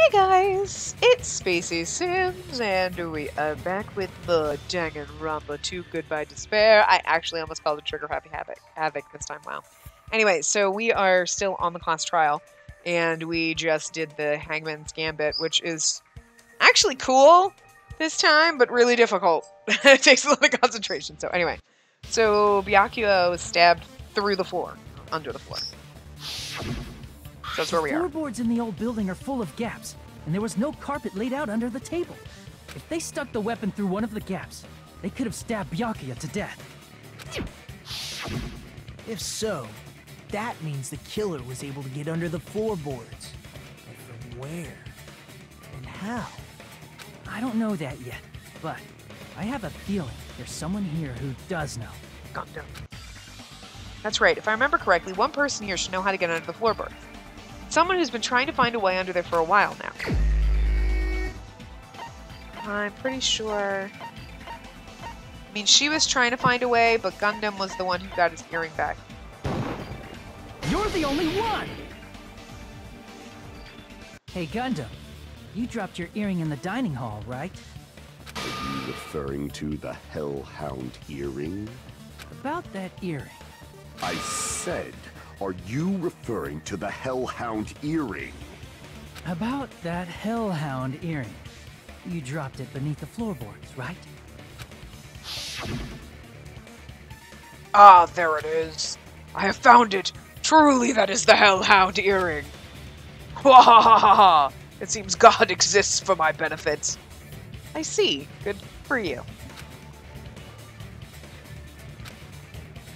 Hey guys, it's Spacey Sims, and we are back with the Danganronpa 2 Goodbye Despair. I actually almost called it Trigger Happy Havoc this time, wow. Anyway, so we are still on the class trial, and we just did the Hangman's Gambit, which is actually cool this time, but really difficult. It takes a lot of concentration. So anyway, so Byakuya was stabbed through the floor, under the floor. So that's where we are. Floorboards in the old building are full of gaps, and there was no carpet laid out under the table. If they stuck the weapon through one of the gaps, they could have stabbed Byakuya to death. If so, that means the killer was able to get under the floorboards. But from where? And how? I don't know that yet, but I have a feeling there's someone here who does know. Gundam. That's right. If I remember correctly, one person here should know how to get under the floorboards. Someone who's been trying to find a way under there for a while now. I'm pretty sure... I mean, she was trying to find a way, but Gundam was the one who got his earring back. You're the only one! Hey, Gundam. You dropped your earring in the dining hall, right? Are you referring to the Hellhound earring? About that earring. I said, are you referring to the Hellhound earring? About that Hellhound earring. You dropped it beneath the floorboards, right? Ah, there it is. I have found it. Truly, that is the Hellhound earring. Wahahaha! It seems God exists for my benefit. I see. Good for you.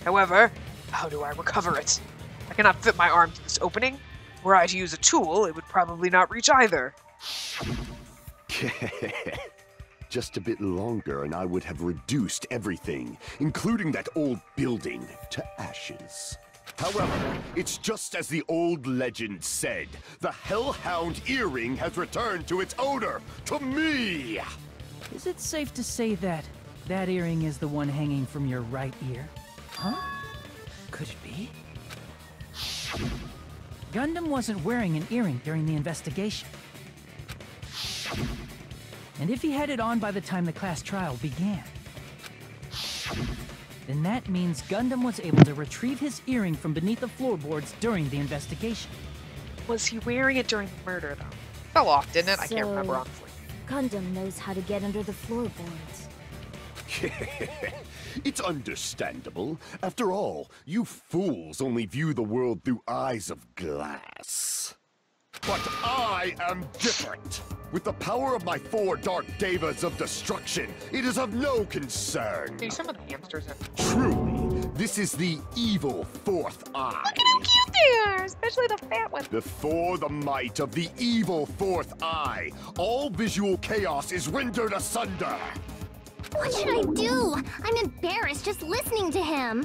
However, how do I recover it? I cannot fit my arm through this opening. Were I to use a tool, it would probably not reach either. Just a bit longer and I would have reduced everything, including that old building, to ashes. However, it's just as the old legend said. The Hellhound earring has returned to its owner, to me! Is it safe to say that that earring is the one hanging from your right ear? Huh? Could it be? Gundam wasn't wearing an earring during the investigation. And if he had it on by the time the class trial began, then that means Gundam was able to retrieve his earring from beneath the floorboards during the investigation. Was he wearing it during the murder, though? Fell off, didn't it? I can't remember, honestly. Gundam knows how to get under the floorboards. It's understandable. After all, you fools only view the world through eyes of glass. But I am different. With the power of my 4 dark devas of destruction, it is of no concern. See, some of the hamsters have... Truly, this is the evil 4th eye. Look at how cute they are! Especially the fat one. Before the might of the evil 4th eye, all visual chaos is rendered asunder. What should I do? I'm embarrassed just listening to him.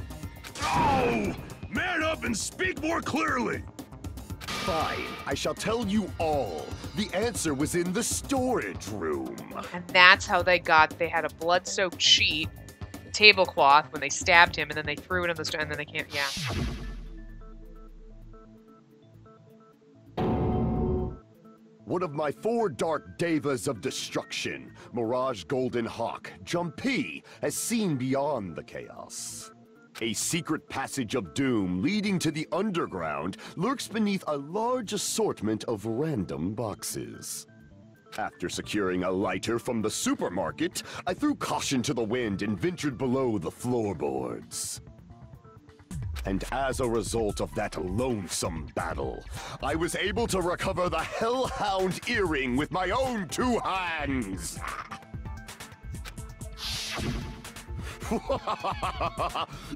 Oh! Man up and speak more clearly! Fine, I shall tell you all. The answer was in the storage room. And that's how they had a blood-soaked sheet, a tablecloth, when they stabbed him, and then they threw it in the store, and then they can't, yeah. One of my 4 dark devas of destruction, Mirage Golden Hawk, Jumpy, has seen beyond the chaos. A secret passage of doom leading to the underground lurks beneath a large assortment of random boxes. After securing a lighter from the supermarket, I threw caution to the wind and ventured below the floorboards. And as a result of that lonesome battle, I was able to recover the Hellhound earring with my own 2 hands!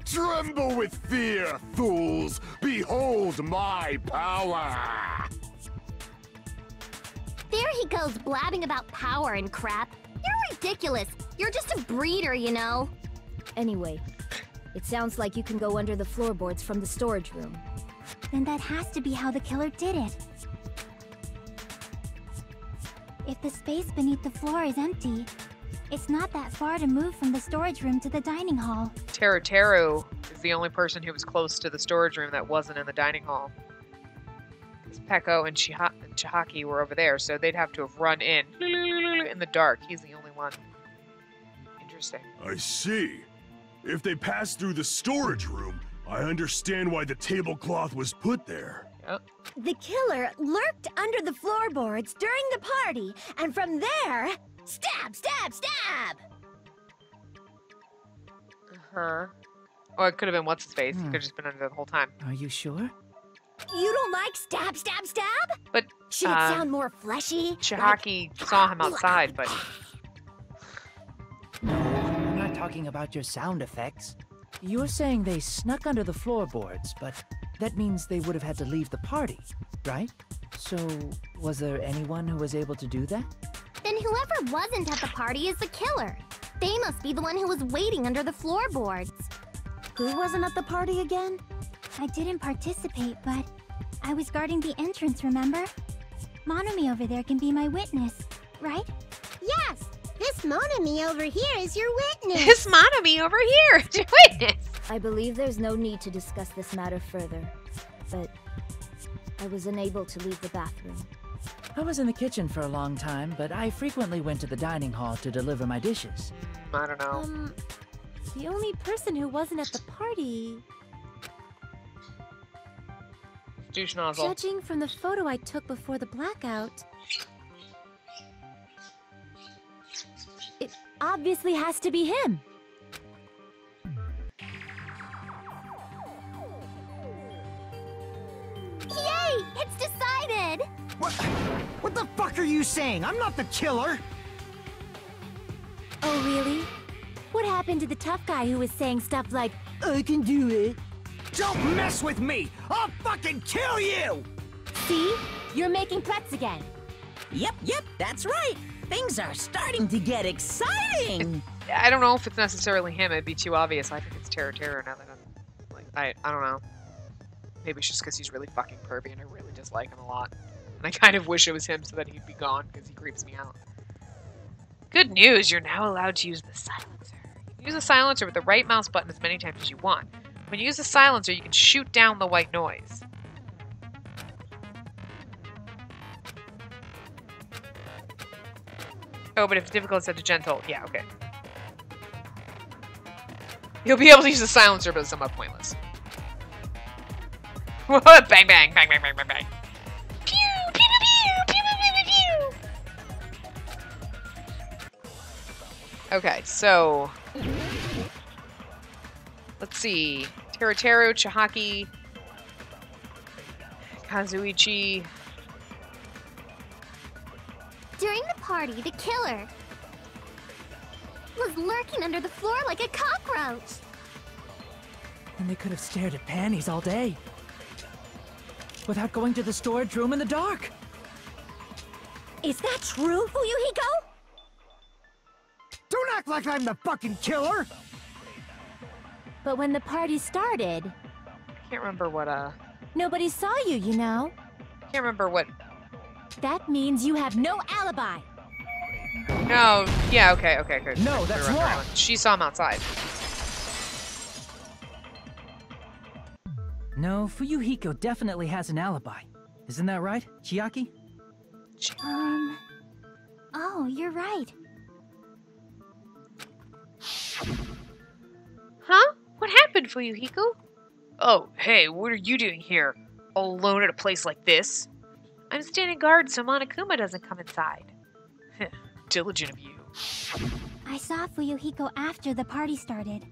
Tremble with fear, fools! Behold my power! There he goes blabbing about power and crap. You're ridiculous. You're just a breeder, you know. Anyway, it sounds like you can go under the floorboards from the storage room. Then that has to be how the killer did it. If the space beneath the floor is empty, it's not that far to move from the storage room to the dining hall. Teru is the only person who was close to the storage room that wasn't in the dining hall. Peko and Chihaki were over there, so they'd have to have run in the dark. He's the only one. Interesting. I see. If they passed through the storage room, I understand why the tablecloth was put there. Yep. The killer lurked under the floorboards during the party, and from there, stab, stab, stab! Uh-huh. Or it could have been what's-his-face. He could have just been under there the whole time. Are you sure? You don't like stab, stab, stab? But, Should it sound more fleshy? Chihaki saw him outside, but... No, I'm not talking about your sound effects. You're saying they snuck under the floorboards, but that means they would have had to leave the party, right? So, was there anyone who was able to do that? Then whoever wasn't at the party is the killer. They must be the one who was waiting under the floorboards. Who wasn't at the party again? I didn't participate, but I was guarding the entrance, remember? Monomi over there can be my witness, right? Yes! This Monomi over here is your witness! This Monomi over here is your witness! I believe there's no need to discuss this matter further, but I was unable to leave the bathroom. I was in the kitchen for a long time, but I frequently went to the dining hall to deliver my dishes. I don't know. The only person who wasn't at the party... Douche nozzle. Judging from the photo I took before the blackout... It obviously has to be him. Yay! It's decided! What the fuck are you saying? I'm not the killer! Oh, really? What happened to the tough guy who was saying stuff like, I can do it. Don't mess with me! I'll fucking kill you! see? You're making threats again. Yep, that's right. Things are starting to get exciting. I don't know if it's necessarily him. It'd be too obvious. I think it's Terror now that I'm like, I don't know. Maybe it's just because he's really fucking pervy and I really dislike him a lot. And I kind of wish it was him so that he'd be gone because he creeps me out. Good news, you're now allowed to use the silencer. You can use the silencer with the right mouse button as many times as you want. When you use the silencer, you can shoot down the white noise. Oh, but if difficult is set to gentle, yeah, okay. You'll be able to use the silencer, but it's somewhat pointless. Bang, bang, bang, bang, bang, bang, bang. Pew, pew, pew, pew, pew, pew, pew. Okay, so let's see. Teruteru, Chihaki, Kazuichi. During the party, the killer was lurking under the floor like a cockroach. And they could have stared at panties all day. Without going to the storage room in the dark. Is that true, Fuyuhiko? Don't act like I'm the fucking killer! But when the party started, I can't remember what, nobody saw you, you know? can't remember what. That means you have no alibi. No, yeah, okay, okay, good. No, that's You're right. wrong. She saw him outside. No, Fuyuhiko definitely has an alibi. Isn't that right, Chiaki? Oh, you're right. Huh? What happened, Fuyuhiko? Oh, hey, what are you doing here? All alone at a place like this? I'm standing guard so Monokuma doesn't come inside. Diligent of you. I saw Fuyuhiko after the party started.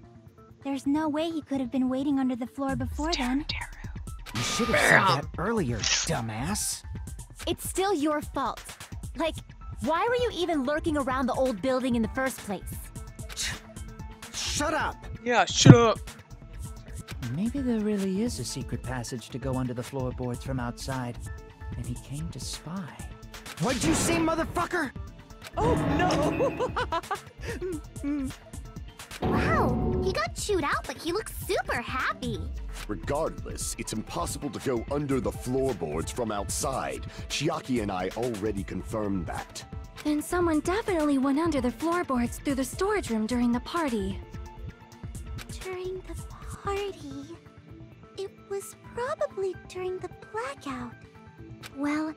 There's no way he could have been waiting under the floor before then. You should have said that earlier, dumbass. It's still your fault. Like, why were you even lurking around the old building in the first place? Shut up! Yeah, shut up. Maybe there really is a secret passage to go under the floorboards from outside, and he came to spy. What'd you say, motherfucker? Oh, no! Wow, he got chewed out, but he looks super happy. Regardless, it's impossible to go under the floorboards from outside. Chiaki and I already confirmed that. Then someone definitely went under the floorboards through the storage room during the party. During the party? It was probably during the blackout. Well,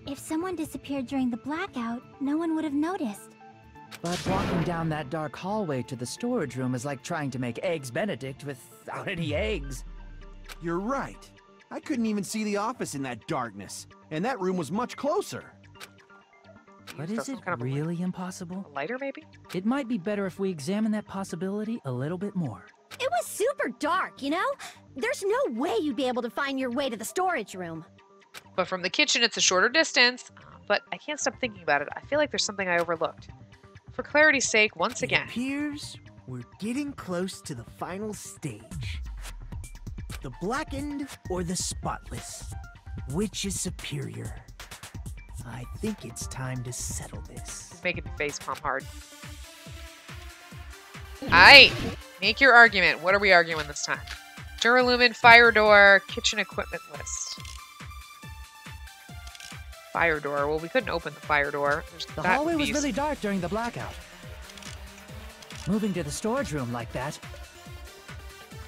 If someone disappeared during the blackout, no one would have noticed. But walking down that dark hallway to the storage room is like trying to make Eggs Benedict without any eggs. You're right. I couldn't even see the office in that darkness, and that room was much closer. But is it really impossible? A lighter, maybe? It might be better if we examine that possibility a little bit more. It was super dark, you know? There's no way you'd be able to find your way to the storage room. But from the kitchen, it's a shorter distance. But I can't stop thinking about it. I feel like there's something I overlooked. For clarity's sake, once again. It appears we're getting close to the final stage. The blackened or the spotless? Which is superior? I think it's time to settle this. It's making me face palm hard. Aight! Make your argument. What are we arguing this time? Duralumin, fire door, kitchen equipment list. Fire door. Well, we couldn't open the fire door. The hallway was really dark during the blackout. Moving to the storage room like that.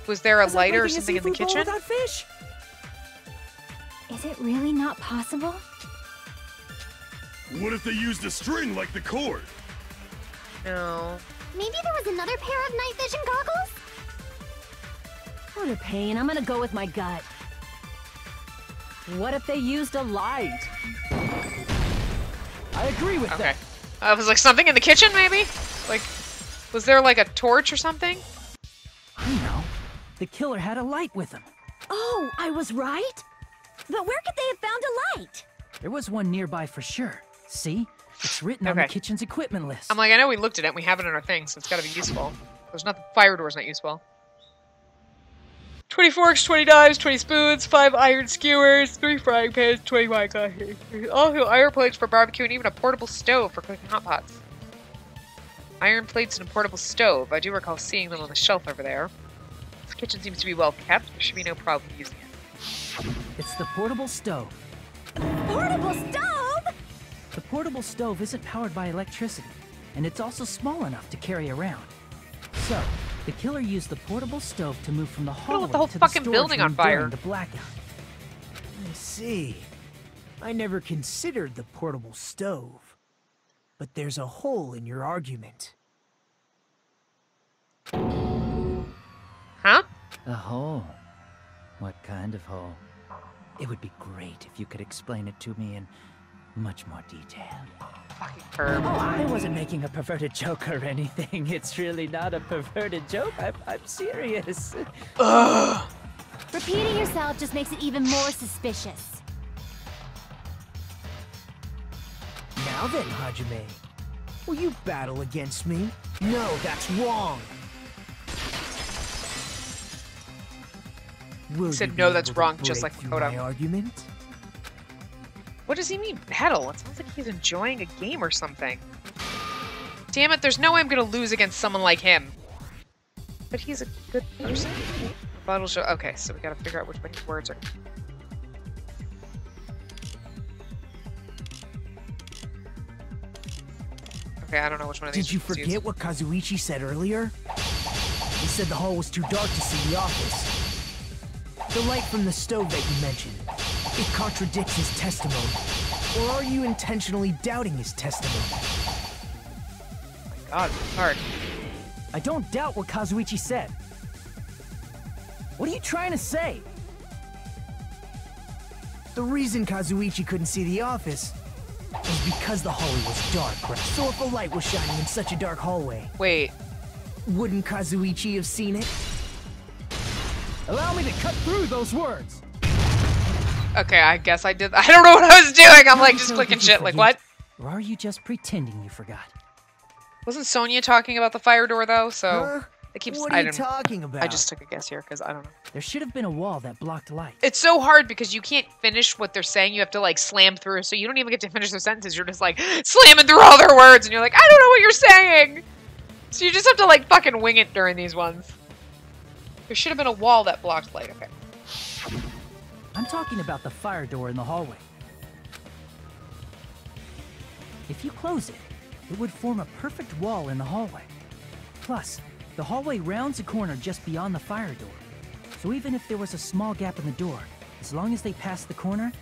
Was there a lighter or something in the kitchen? Without fish? Is it really not possible? What if they used a string like the cord? No. Maybe there was another pair of night vision goggles? What a pain. I'm gonna go with my gut. What if they used a light? I agree with that. Was like something in the kitchen, maybe? Like, was there like a torch or something? I know. The killer had a light with him. Oh, I was right? But where could they have found a light? There was one nearby for sure. See? It's written on the kitchen's equipment list. I'm like, I know we looked at it. We have it in our thing, so it's got to be useful. There's nothing. Fire door's not useful. 20 forks, 20 knives, 20 spoons, 5 iron skewers, 3 frying pans, 20 wine glasses. Also, iron plates for barbecue and even a portable stove for cooking hot pots. Iron plates and a portable stove. I do recall seeing them on the shelf over there. This kitchen seems to be well kept. There should be no problem using it. It's the portable stove. Portable stove? The portable stove isn't powered by electricity, and it's also small enough to carry around. So, the killer used the portable stove to move from the hallway the whole to fucking the building on fire during the blackout. I see. I never considered the portable stove. But there's a hole in your argument. Huh? A hole? What kind of hole? It would be great if you could explain it to me in much more detail. Fucking perv. Oh, I wasn't making a perverted joke or anything. It's really not a perverted joke. I'm serious. Ugh. Repeating yourself just makes it even more suspicious. Now then, Hajime. Will you battle against me? No, that's wrong. Will He said, you no, be that's able to wrong, just break like through Makoto. my argument? What does he mean, battle? It sounds like he's enjoying a game or something. Damn it, there's no way I'm gonna lose against someone like him. But he's a good person. Bottle show. Okay, so we gotta figure out which one his words are. Okay, I don't know which one of these. Did you forget what Kazuichi said earlier? He said the hall was too dark to see the office. The light from the stove that you mentioned, it contradicts his testimony. Or are you intentionally doubting his testimony? God, it's hard. I don't doubt what Kazuichi said. What are you trying to say? The reason Kazuichi couldn't see the office was because the hallway was dark, right? So if a light was shining in such a dark hallway, Wait. wouldn't Kazuichi have seen it? Allow me to cut through those words. Okay, I guess I did. I don't know what I was doing. I'm like just clicking shit. Like what? Or are you just pretending you forgot? Wasn't Sonya talking about the fire door though? So Huh? it keeps. What I are you don't know. talking about? I just took a guess here because I don't know. There should have been a wall that blocked light. It's so hard because you can't finish what they're saying. You have to like slam through, so you don't even get to finish their sentences. You're just like slamming through all their words, and you're like, I don't know what you're saying. So you just have to like fucking wing it during these ones. There should have been a wall that blocked light. Okay. I'm talking about the fire door in the hallway. If you close it, it would form a perfect wall in the hallway. Plus, the hallway rounds a corner just beyond the fire door. So even if there was a small gap in the door, as long as they passed the corner,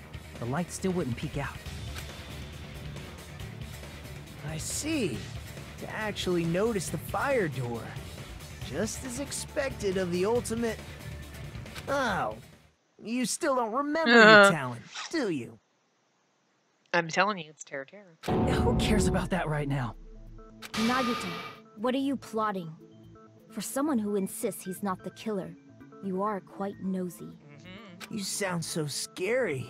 the light still wouldn't peek out. I see. To actually notice the fire door. Just as expected of the ultimate... Oh. You still don't remember your talent, do you? I'm telling you, it's Terror Terror. Who cares about that right now? Nagito, what are you plotting? For someone who insists he's not the killer, you are quite nosy. You sound so scary.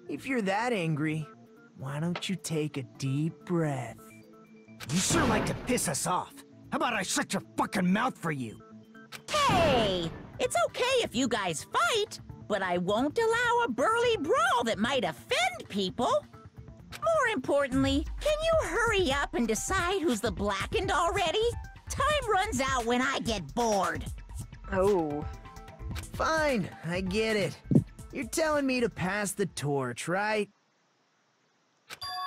If you're that angry, why don't you take a deep breath? You sure like to piss us off. How about I shut your fucking mouth for you? Hey, it's okay if you guys fight, but I won't allow a burly brawl that might offend people. More importantly, can you hurry up and decide who's the blackened already? Time runs out when I get bored. Oh. Fine, I get it. You're telling me to pass the torch, right?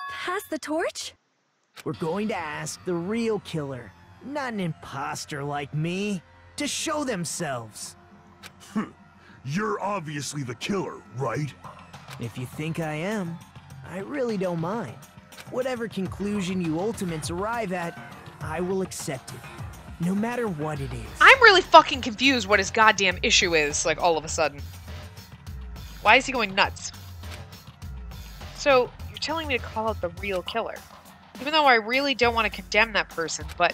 Pass the torch? We're going to ask the real killer, not an imposter like me, to show themselves. You're obviously the killer, right? If you think I am, I really don't mind. Whatever conclusion you ultimates arrive at, I will accept it. No matter what it is. I'm really fucking confused what his goddamn issue is, like, all of a sudden. Why is he going nuts? So, you're telling me to call out the real killer. Even though I really don't want to condemn that person, but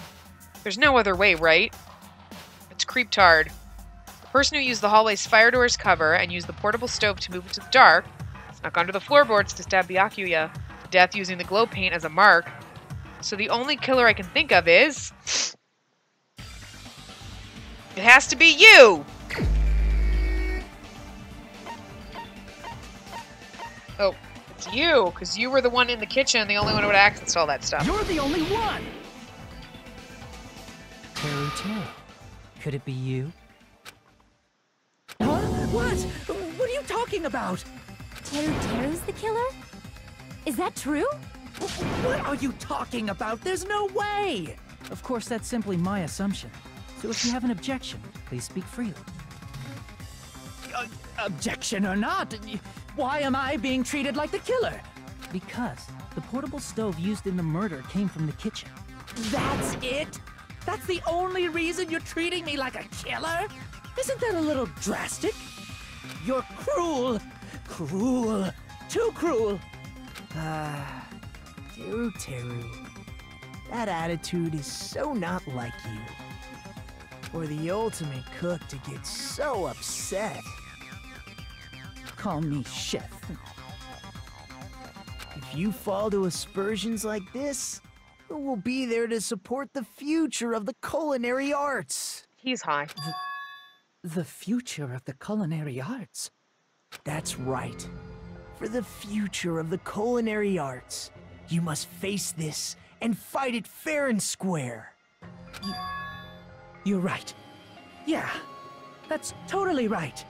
there's no other way, right? It's creeptard. The person who used the hallway's fire door's cover and used the portable stove to move into the dark, snuck under the floorboards to stab Byakuya to death using the glow paint as a mark. So the only killer I can think of is... It has to be you! Oh, it's you, because you were the one in the kitchen, the only one who would access all that stuff. You're the only one! Teru. Could it be you? Huh? What? What are you talking about? Teru's the killer? Is that true? What are you talking about? There's no way! Of course, that's simply my assumption. So if you have an objection, please speak freely. Objection or not, why am I being treated like the killer? Because the portable stove used in the murder came from the kitchen. That's it? That's the only reason you're treating me like a killer? Isn't that a little drastic? You're cruel. Cruel. Too cruel. Teru. That attitude is so not like you. For the ultimate cook to get so upset. Call me chef. If you fall to aspersions like this, who will be there to support the future of the culinary arts? He's high. The future of the culinary arts? That's right. For the future of the culinary arts, you must face this and fight it fair and square. You're right. Yeah, that's totally right.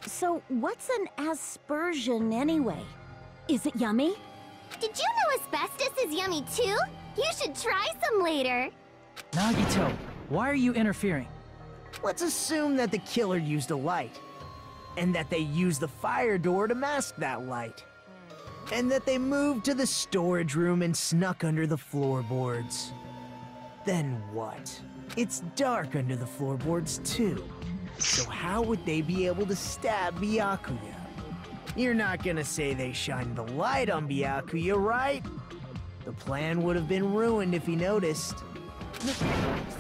So, what's an aspersion anyway? Is it yummy? Did you know asbestos is yummy too? You should try some later. Nagito, why are you interfering? Let's assume that the killer used a light, and that they used the fire door to mask that light, and that they moved to the storage room and snuck under the floorboards. Then what? It's dark under the floorboards too. So how would they be able to stab Byakuya? You're not gonna say they shined the light on Byakuya, right? The plan would have been ruined if he noticed.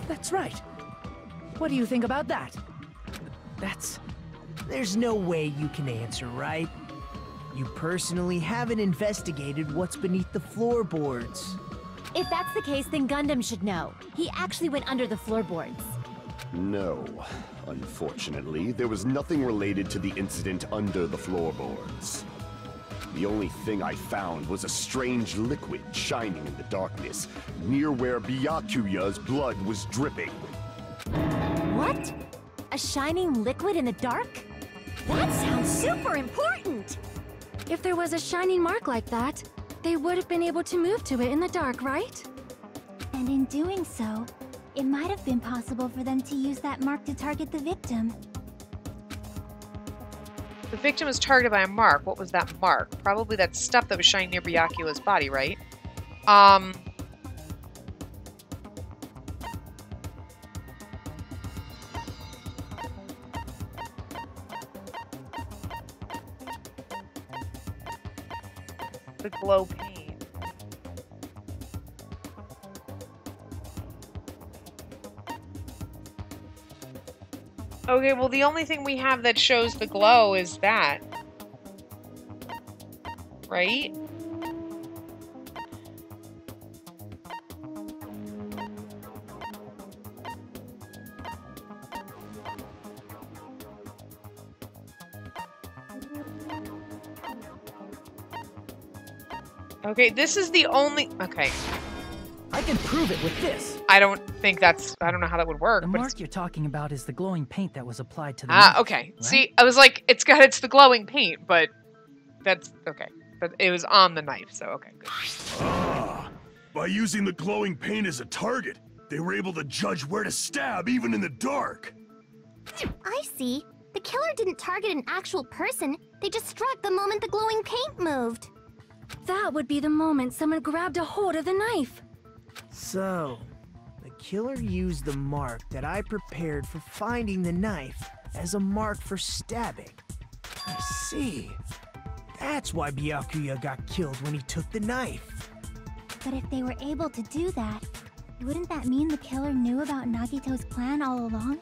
That's right. What do you think about that? There's no way you can answer, right? You personally haven't investigated what's beneath the floorboards. If that's the case, then Gundam should know. He actually went under the floorboards. No. Unfortunately, there was nothing related to the incident under the floorboards. The only thing I found was a strange liquid shining in the darkness, near where Byakuya's blood was dripping. What? A shining liquid in the dark? That sounds super important! If there was a shining mark like that, they would have been able to move to it in the dark, right? And in doing so, it might have been possible for them to use that mark to target the victim. The victim was targeted by a mark. What was that mark? Probably that stuff that was shining near Byakuya's body, right? the glow paint? Okay, well, the only thing we have that shows the glow is that. Right? Okay, this is the only... Okay. I can prove it with this. I don't think that's... I don't know how that would work. The but mark you're talking about is the glowing paint that was applied to the Ah, knife, okay. right? See, I was like, it's the glowing paint, but that's... Okay. But it was on the knife, so okay, good. Ah, by using the glowing paint as a target, they were able to judge where to stab even in the dark. I see. The killer didn't target an actual person. They just struck the moment the glowing paint moved. That would be the moment someone grabbed a hold of the knife. So, the killer used the mark that I prepared for finding the knife as a mark for stabbing. I see. That's why Byakuya got killed when he took the knife. But if they were able to do that, wouldn't that mean the killer knew about Nagito's plan all along?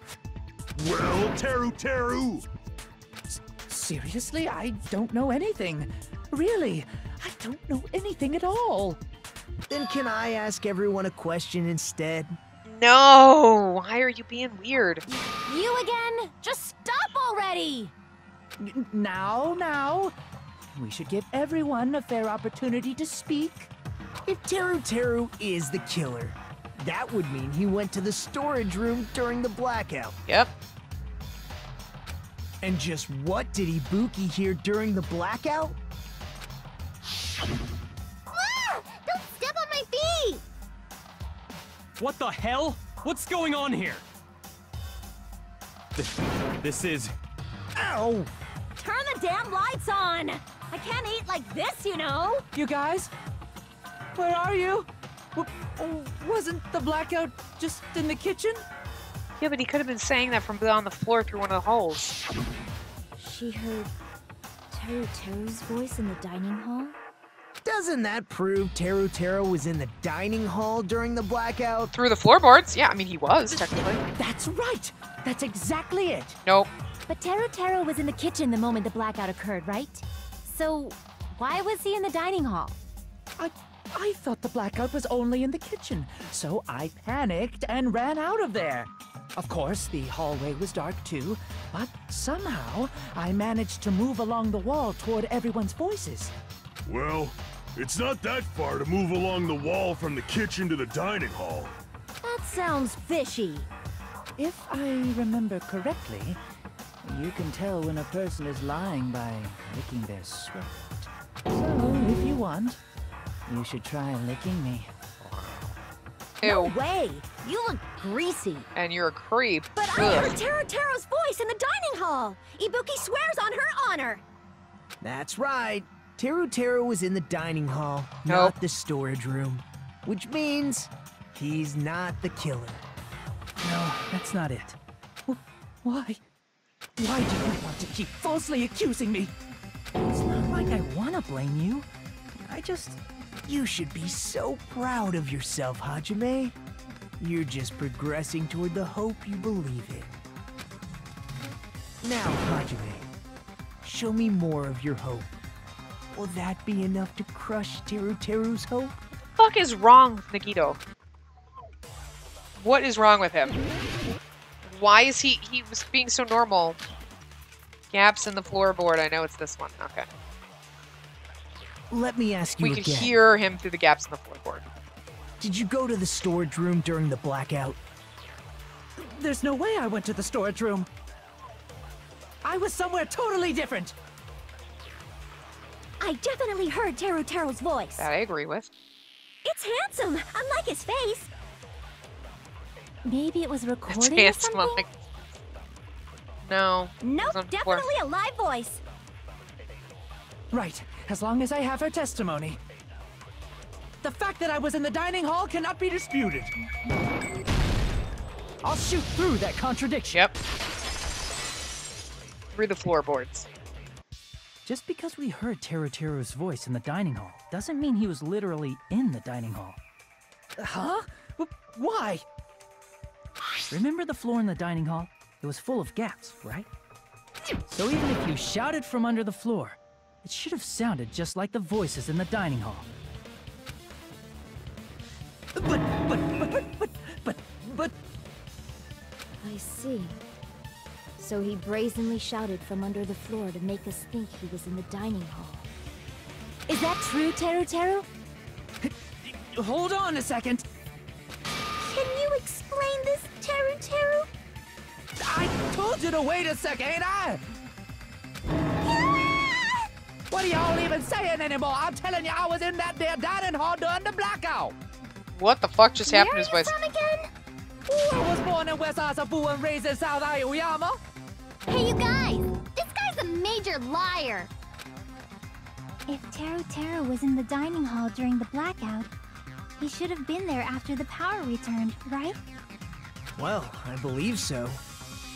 Well, Teru! Seriously? I don't know anything. Really, I don't know anything at all. Then can I ask everyone a question instead? No! Why are you being weird? You again? Just stop already! Now. We should give everyone a fair opportunity to speak. If Teru is the killer, that would mean he went to the storage room during the blackout. Yep. And just what did Ibuki hear during the blackout? Ah! Don't step on my feet! What the hell? What's going on here? This is... Ow! Turn the damn lights on! I can't eat like this, you know! You guys? Where are you? Wasn't the blackout just in the kitchen? Yeah, but he could have been saying that from on the floor through one of the holes. She heard Teru's voice in the dining hall? Doesn't that prove Teru was in the dining hall during the blackout? Through the floorboards? Yeah, I mean, he was, technically. That's right! That's exactly it! Nope. But Teru was in the kitchen the moment the blackout occurred, right? So, why was he in the dining hall? I thought the blackout was only in the kitchen, so I panicked and ran out of there. Of course, the hallway was dark too, but somehow I managed to move along the wall toward everyone's voices. Well, it's not that far to move along the wall from the kitchen to the dining hall. That sounds fishy. If I remember correctly, you can tell when a person is lying by licking their sweat. So, if you want, you should try licking me. Ew. No way! You look greasy. And you're a creep. But I heard Teru's voice in the dining hall! Ibuki swears on her honor! That's right. Teru was in the dining hall, Nope. not the storage room. Which means he's not the killer. No, that's not it. Why? Why do you want to keep falsely accusing me? It's not like I want to blame you. You should be so proud of yourself, Hajime. You're just progressing toward the hope you believe in. Now, Hajime, show me more of your hope. Will that be enough to crush Teru's hope? What the fuck is wrong with Nagito? What is wrong with him? Why is he was being so normal? Gaps in the floorboard. I know it's this one. Okay. Let me ask you We again. could hear him through the gaps in the floorboard. Did you go to the storage room during the blackout? There's no way I went to the storage room. I was somewhere totally different. I definitely heard Teru's voice. That I agree with. It's handsome, unlike his face. Maybe it was It's recording or handsome. something? Like... No. Nope, It's on the floor. definitely a live voice. Right, as long as I have her testimony. The fact that I was in the dining hall cannot be disputed. I'll shoot through that contradiction. Yep. Through the floorboards. Just because we heard Teruteru's voice in the dining hall doesn't mean he was literally in the dining hall. Huh? Why? Remember the floor in the dining hall? It was full of gaps, right? So even if you shouted from under the floor, it should have sounded just like the voices in the dining hall. But... I see. So he brazenly shouted from under the floor to make us think he was in the dining hall. Is that true, Teru? Hold on a second. Can you explain this, Teru? I told you to wait a second, ain't I? What are y'all even saying anymore? I'm telling you, I was in that there dining hall during the blackout. What the fuck just happened to his voice? I was born in West Asabu and raised in South Aoyama. Hey, you guys! This guy's a major liar! If Teru was in the dining hall during the blackout, he should have been there after the power returned, right? Well, I believe so.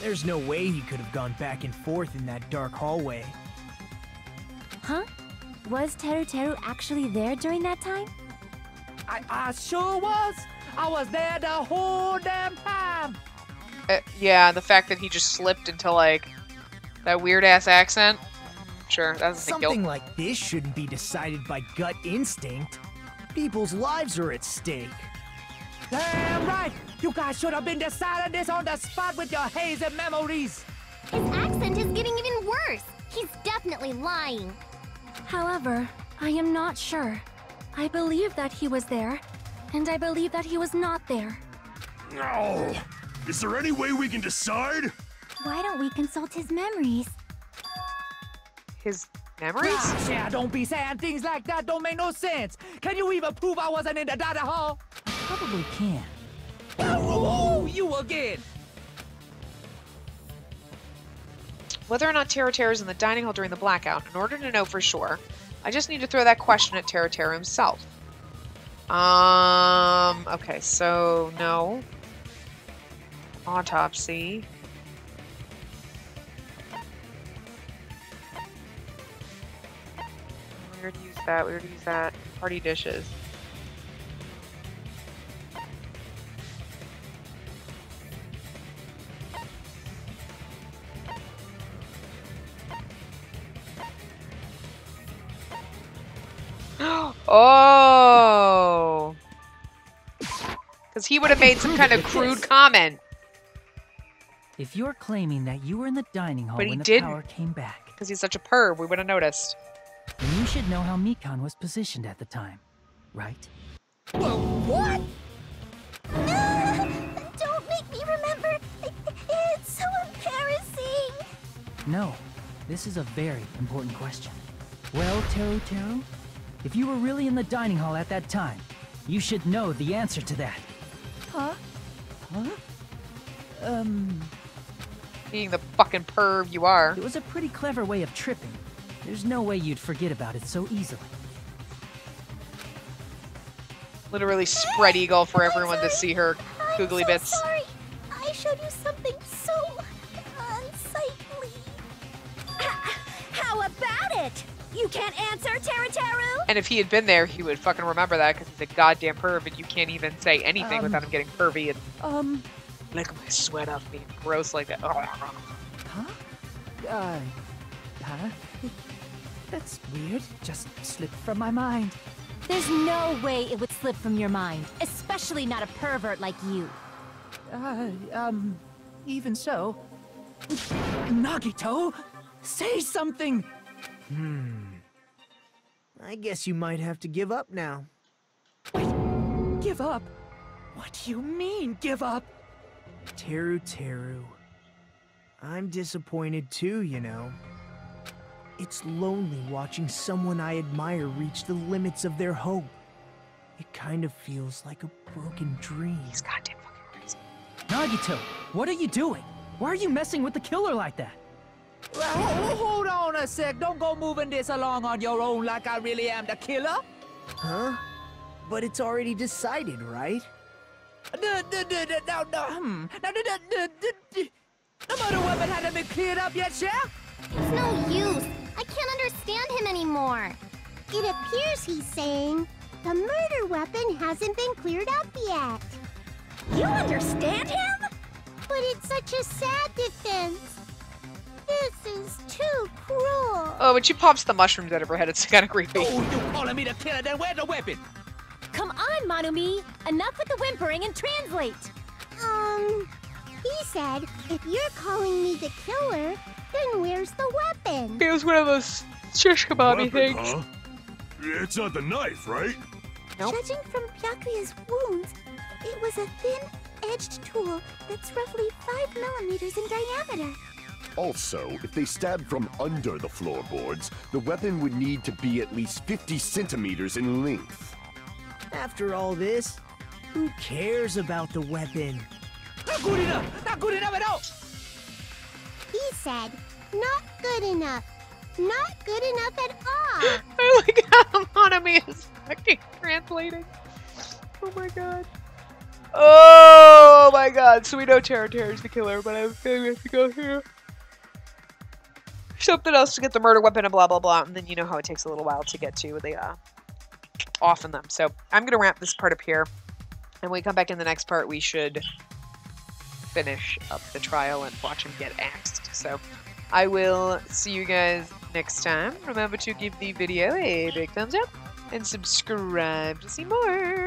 There's no way he could have gone back and forth in that dark hallway. Huh? Was Teru actually there during that time? I sure was. I was there the whole damn time. Yeah, the fact that he just slipped into, like, that weird-ass accent. Sure, that doesn't think Something like this shouldn't be decided by gut instinct. People's lives are at stake. Damn right! You guys should have been deciding this on the spot with your hazy memories. His accent is getting even worse. He's definitely lying. However, I am not sure. I believe that he was there, and I believe that he was not there. No! Is there any way we can decide? Why don't we consult his memories? His memories? Gosh, yeah, don't be saying things like that. Don't make no sense. Can you even prove I wasn't in the dining hall? Probably can. Oh, you again! Whether or not Teru is in the dining hall during the blackout, in order to know for sure, I just need to throw that question at Teru himself. Okay, so no. Autopsy. We already used that, we already used that. Party dishes. Oh! Because he would have made some kind of crude comment. If you're claiming that you were in the dining hall But he when the didn't. power came back, Because he's such a perv, we would have noticed. then you should know how Mikan was positioned at the time, right? Whoa, what? Don't make me remember. It's so embarrassing. No, this is a very important question. Well, Teru, if you were really in the dining hall at that time, you should know the answer to that. Huh? Being the fucking perv you are. It was a pretty clever way of tripping. There's no way you'd forget about it so easily. Literally spread eagle for everyone to see her googly I'm so bits. sorry. I showed you something so unsightly. How about it? You can't answer, Teru? And if he had been there, he would fucking remember that because he's a goddamn perv and you can't even say anything without him getting pervy and lick my sweat off being gross like that. Huh? That's weird. Just slipped from my mind. There's no way it would slip from your mind, especially not a pervert like you. Even so. Nagito, say something! I guess you might have to give up now. Give up? What do you mean, give up? Teru. I'm disappointed too, you know. It's lonely watching someone I admire reach the limits of their hope. It kind of feels like a broken dream. He's goddamn fucking crazy. Nagito, what are you doing? Why are you messing with the killer like that? Hold on a sec. Don't go moving this along on your own like I really am the killer. Huh? But it's already decided, right? The murder weapon hasn't been cleared up yet, Chef? It's no use. I can't understand him anymore. It appears he's saying the murder weapon hasn't been cleared up yet. You understand him? But it's such a sad defense. This is too cruel. Oh, when she pops the mushrooms out of her head, it's kind of creepy. Oh, you calling me the killer? Then where's the weapon? Come on, Monumi! Enough with the whimpering and translate! He said, if you're calling me the killer, then where's the weapon? It was one of those shish kebabby things. Huh? It's not the knife, right? Nope. Judging from Byakuya's wounds, it was a thin-edged tool that's roughly 5 millimeters in diameter. Also, if they stabbed from under the floorboards, the weapon would need to be at least 50 centimeters in length. After all this, who cares about the weapon? Not good enough! Not good enough at all! He said, not good enough. Not good enough at all. I like how Monami is fucking translating. Oh my god. Oh my god. So we know Terra is the killer, but I'm feeling we have to go here. Something else to get the murder weapon and blah blah blah. And then you know how it takes a little while to get to the off in them. So I'm gonna wrap this part up here. And when we come back in the next part, we should finish up the trial and watch him get axed. So I will see you guys next time. Remember to give the video a big thumbs up and subscribe to see more.